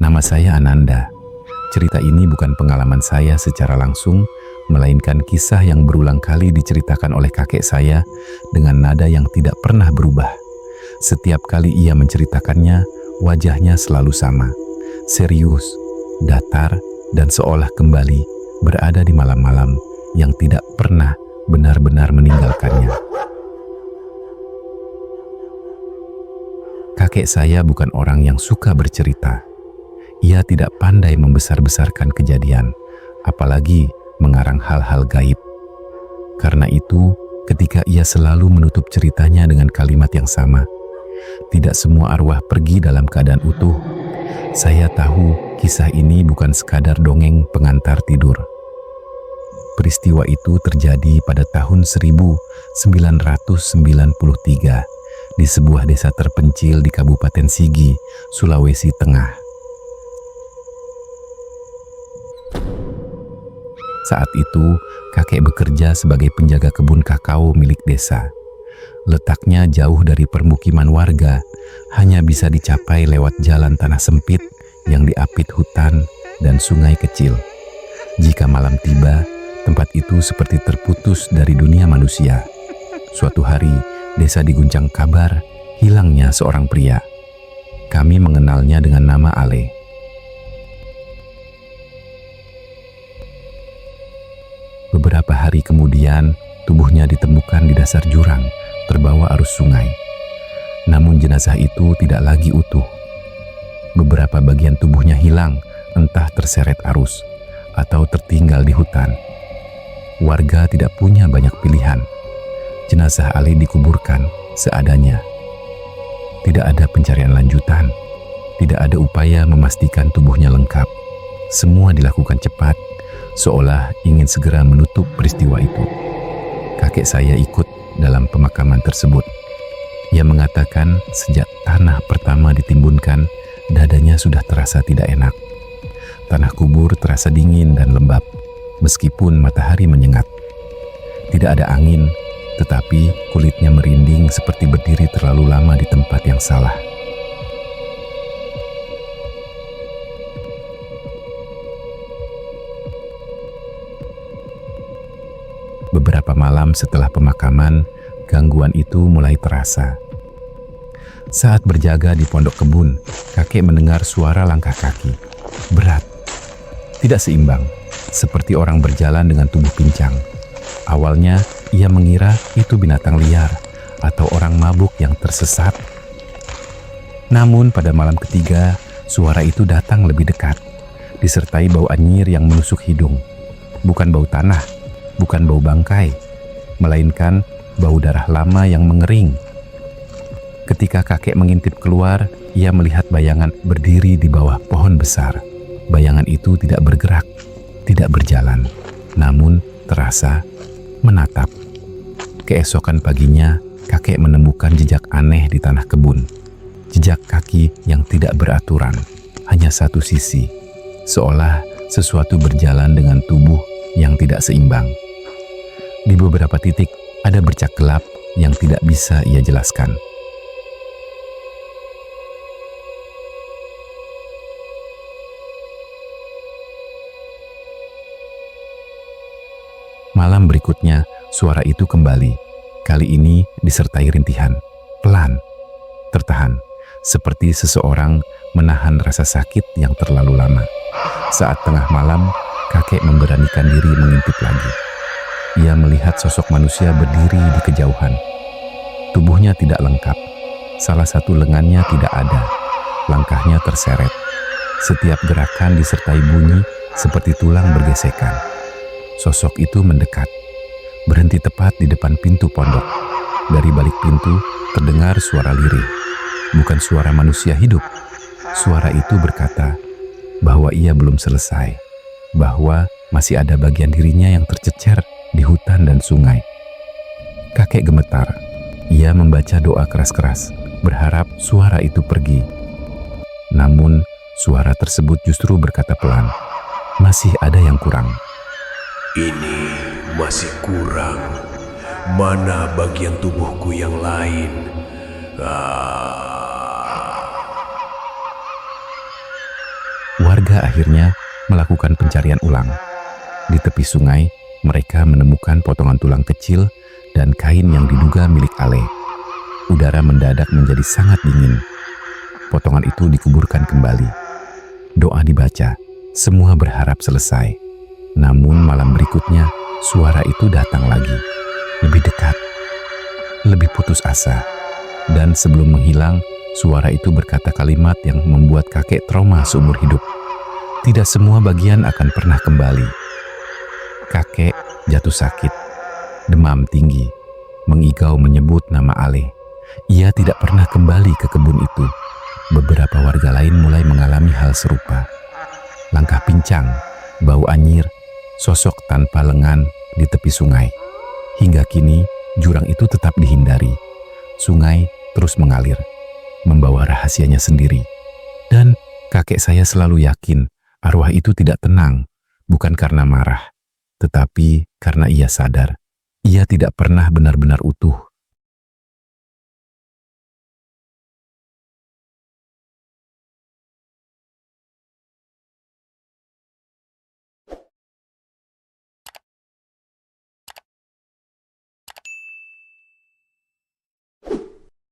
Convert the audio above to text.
Nama saya Ananda. Cerita ini bukan pengalaman saya secara langsung, melainkan kisah yang berulang kali diceritakan oleh kakek saya dengan nada yang tidak pernah berubah. Setiap kali ia menceritakannya, wajahnya selalu sama, serius, datar, dan seolah kembali berada di malam-malam yang tidak pernah benar-benar meninggalkannya. Kakek saya bukan orang yang suka bercerita. Ia tidak pandai membesar-besarkan kejadian, apalagi mengarang hal-hal gaib. Karena itu, ketika ia selalu menutup ceritanya dengan kalimat yang sama, "Tidak semua arwah pergi dalam keadaan utuh." Saya tahu kisah ini bukan sekadar dongeng pengantar tidur. Peristiwa itu terjadi pada tahun 1993 di sebuah desa terpencil di Kabupaten Sigi, Sulawesi Tengah. Saat itu, kakek bekerja sebagai penjaga kebun kakao milik desa. Letaknya jauh dari permukiman warga, hanya bisa dicapai lewat jalan tanah sempit yang diapit hutan dan sungai kecil. Jika malam tiba, tempat itu seperti terputus dari dunia manusia. Suatu hari, desa diguncang kabar hilangnya seorang pria. Kami mengenalnya dengan nama Ale. Beberapa hari kemudian, tubuhnya ditemukan di dasar jurang, terbawa arus sungai. Namun jenazah itu tidak lagi utuh. Beberapa bagian tubuhnya hilang, entah terseret arus atau tertinggal di hutan. Warga tidak punya banyak pilihan. Jenazah Ali dikuburkan seadanya. Tidak ada pencarian lanjutan. Tidak ada upaya memastikan tubuhnya lengkap. Semua dilakukan cepat, seolah ingin segera menutup peristiwa itu. Kakek saya ikut dalam pemakaman tersebut. Ia mengatakan sejak tanah pertama ditimbunkan, dadanya sudah terasa tidak enak. Tanah kubur terasa dingin dan lembab, meskipun matahari menyengat. Tidak ada angin, tetapi kulitnya merinding seperti berdiri terlalu lama di tempat yang salah. Beberapa malam setelah pemakaman, gangguan itu mulai terasa. Saat berjaga di pondok kebun, kakek mendengar suara langkah kaki. Berat, tidak seimbang, seperti orang berjalan dengan tubuh pincang. Awalnya, ia mengira itu binatang liar atau orang mabuk yang tersesat. Namun pada malam ketiga, suara itu datang lebih dekat, disertai bau anyir yang menusuk hidung. Bukan bau tanah, bukan bau bangkai, melainkan bau darah lama yang mengering. Ketika kakek mengintip keluar, ia melihat bayangan berdiri di bawah pohon besar. Bayangan itu tidak bergerak, tidak berjalan, namun terasa menatap. Keesokan paginya, kakek menemukan jejak aneh di tanah kebun. Jejak kaki yang tidak beraturan, hanya satu sisi, seolah sesuatu berjalan dengan tubuh yang tidak seimbang. Di beberapa titik ada bercak gelap yang tidak bisa ia jelaskan. Malam berikutnya, suara itu kembali. Kali ini disertai rintihan, pelan, tertahan, seperti seseorang menahan rasa sakit yang terlalu lama. Saat tengah malam, kakek memberanikan diri mengintip lagi. Ia melihat sosok manusia berdiri di kejauhan. Tubuhnya tidak lengkap. Salah satu lengannya tidak ada. Langkahnya terseret. Setiap gerakan disertai bunyi seperti tulang bergesekan. Sosok itu mendekat. Berhenti tepat di depan pintu pondok. Dari balik pintu terdengar suara lirih. Bukan suara manusia hidup. Suara itu berkata bahwa ia belum selesai. Bahwa masih ada bagian dirinya yang tercecer di hutan dan sungai. Kakek gemetar. Ia membaca doa keras-keras, berharap suara itu pergi. Namun, suara tersebut justru berkata pelan, "Masih ada yang kurang." Ini masih kurang. Mana bagian tubuhku yang lain? " Warga akhirnya melakukan pencarian ulang. Di tepi sungai, mereka menemukan potongan tulang kecil dan kain yang diduga milik Ale. Udara mendadak menjadi sangat dingin. Potongan itu dikuburkan kembali. Doa dibaca, semua berharap selesai. Namun malam berikutnya, suara itu datang lagi. Lebih dekat, lebih putus asa. Dan sebelum menghilang, suara itu berkata kalimat yang membuat kakek trauma seumur hidup. Tidak semua bagian akan pernah kembali. Kakek jatuh sakit, demam tinggi, mengigau menyebut nama Ale. Ia tidak pernah kembali ke kebun itu. Beberapa warga lain mulai mengalami hal serupa. Langkah pincang, bau anyir, sosok tanpa lengan di tepi sungai. Hingga kini, jurang itu tetap dihindari. Sungai terus mengalir, membawa rahasianya sendiri. Dan kakek saya selalu yakin arwah itu tidak tenang, bukan karena marah, tetapi karena ia sadar ia tidak pernah benar-benar utuh